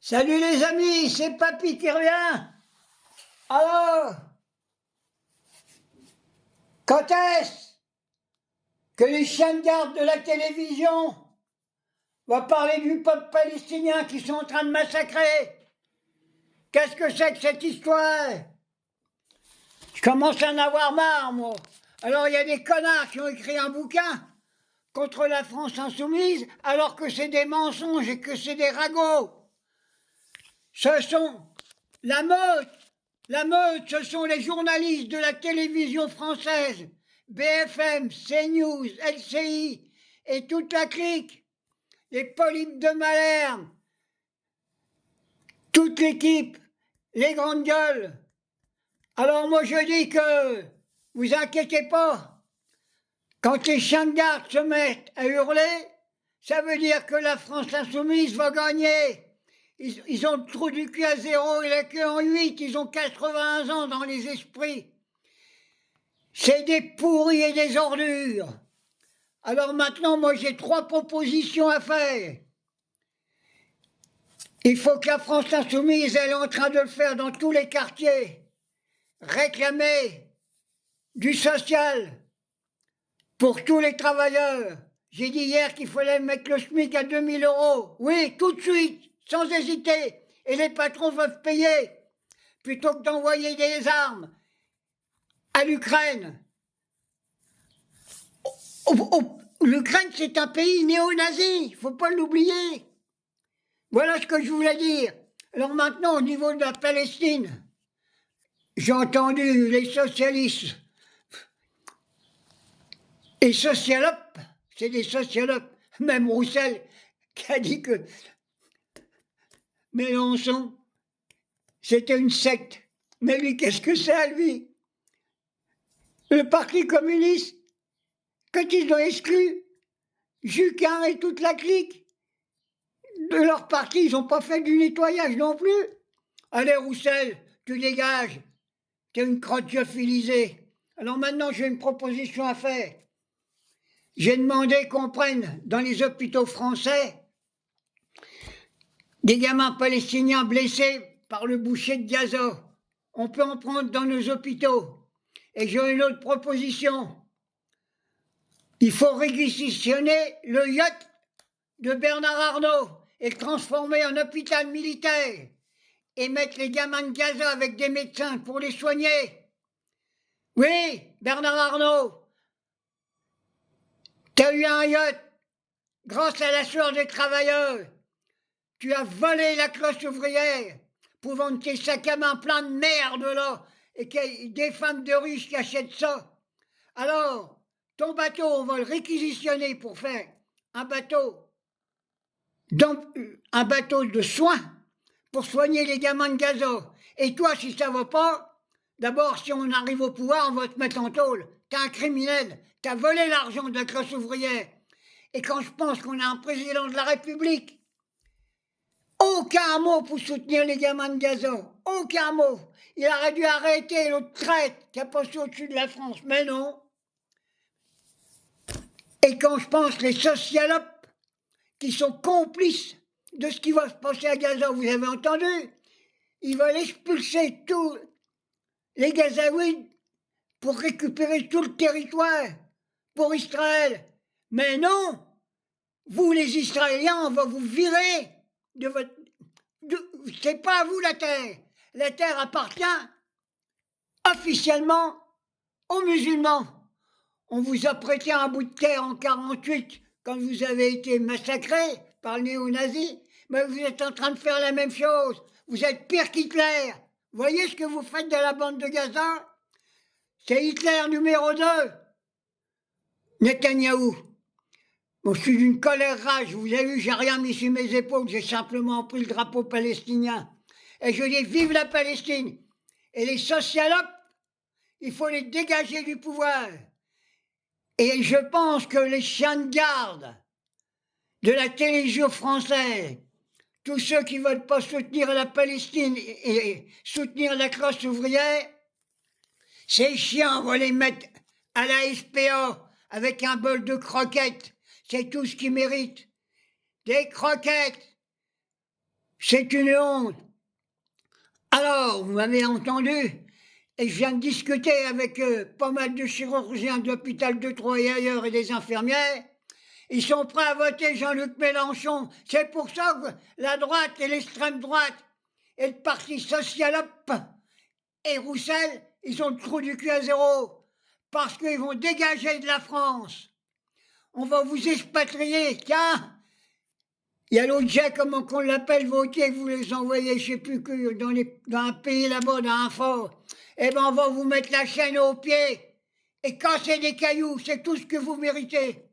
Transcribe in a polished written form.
Salut les amis, c'est Papy qui revient. Alors, quand est-ce que les chiens de garde de la télévision vont parler du peuple palestinien qui sont en train de massacrer? Qu'est-ce que c'est que cette histoire? Je commence à en avoir marre, moi. Alors il y a des connards qui ont écrit un bouquin contre la France insoumise, alors que c'est des mensonges et que c'est des ragots. Ce sont la meute. La meute, ce sont les journalistes de la télévision française, BFM, CNews, LCI et toute la clique, les polypes de Malherbe, toute l'équipe, les grandes gueules. Alors moi je dis que, vous inquiétez pas, quand les chiens de garde se mettent à hurler, ça veut dire que la France insoumise va gagner. Ils ont le trou du cul à 0 et la queue en 8, ils ont 81 ans dans les esprits. C'est des pourris et des ordures. Alors maintenant, moi j'ai 3 propositions à faire. Il faut que la France insoumise, elle est en train de le faire dans tous les quartiers. Réclamer du social pour tous les travailleurs. J'ai dit hier qu'il fallait mettre le SMIC à 2000 €. Oui, tout de suite, sans hésiter. Et les patrons peuvent payer, plutôt que d'envoyer des armes à l'Ukraine. L'Ukraine, c'est un pays néo-nazi, il ne faut pas l'oublier. Voilà ce que je voulais dire. Alors maintenant, au niveau de la Palestine, j'ai entendu les socialistes et socialopes, c'est des socialopes, même Roussel qui a dit que Mélenchon, c'était une secte. Mais lui, qu'est-ce que c'est, lui? Le Parti communiste, quand ils ont exclu Juquin et toute la clique de leur parti, ils n'ont pas fait du nettoyage non plus. Allez, Roussel, tu dégages, t'es une crotte filisée. Alors maintenant, j'ai une proposition à faire. J'ai demandé qu'on prenne dans les hôpitaux français des gamins palestiniens blessés par le boucher de Gaza. On peut en prendre dans nos hôpitaux. Et j'ai une autre proposition. Il faut réquisitionner le yacht de Bernard Arnault et le transformer en hôpital militaire et mettre les gamins de Gaza avec des médecins pour les soigner. Oui, Bernard Arnault, tu as eu un yacht grâce à la sueur des travailleurs. Tu as volé la classe ouvrière pour vendre tes sacs à main plein de merde là et qu'il y a des femmes de riches qui achètent ça. Alors, ton bateau, on va le réquisitionner pour faire un bateau de soins pour soigner les gamins de Gaza. Et toi, si ça ne va pas, d'abord, si on arrive au pouvoir, on va te mettre en tôle. T'es un criminel, t'as volé l'argent de la classe ouvrière. Et quand je pense qu'on a un président de la République, aucun mot pour soutenir les gamins de Gaza, aucun mot. Il aurait dû arrêter l'autre traite qui a passé au-dessus de la France, mais non. Et quand je pense les socialopes qui sont complices de ce qui va se passer à Gaza, vous avez entendu? Ils veulent expulser tous les Gazaouis pour récupérer tout le territoire pour Israël. Mais non, vous les Israéliens, on va vous virer de votre... C'est pas à vous la terre. La terre appartient officiellement aux musulmans. On vous a prêté un bout de terre en 1948 quand vous avez été massacrés par le néo-nazi, mais vous êtes en train de faire la même chose. Vous êtes pire qu'Hitler. Voyez ce que vous faites de la bande de Gaza? C'est Hitler numéro 2. Netanyahou. Bon, je suis d'une colère rage. Vous avez vu, j'ai rien mis sur mes épaules. J'ai simplement pris le drapeau palestinien. Et je dis vive la Palestine. Et les socialopes, il faut les dégager du pouvoir. Et je pense que les chiens de garde de la télévision française, tous ceux qui ne veulent pas soutenir la Palestine et soutenir la classe ouvrière, ces chiens, on va les mettre à la SPA avec un bol de croquettes. C'est tout ce qu'ils méritent. Des croquettes. C'est une honte. Alors, vous m'avez entendu, et je viens de discuter avec pas mal de chirurgiens de l'hôpital de Troyes et ailleurs et des infirmières. Ils sont prêts à voter Jean-Luc Mélenchon. C'est pour ça que la droite et l'extrême droite et le parti social et Roussel, ils ont le trou du cul à zéro. Parce qu'ils vont dégager de la France. On va vous expatrier, tiens. Il y a l'autre jet, comment qu'on l'appelle, Vautier, vous les envoyez, je ne sais plus, que dans un pays là-bas, dans un fort. Eh bien, on va vous mettre la chaîne aux pieds et casser des cailloux, c'est tout ce que vous méritez.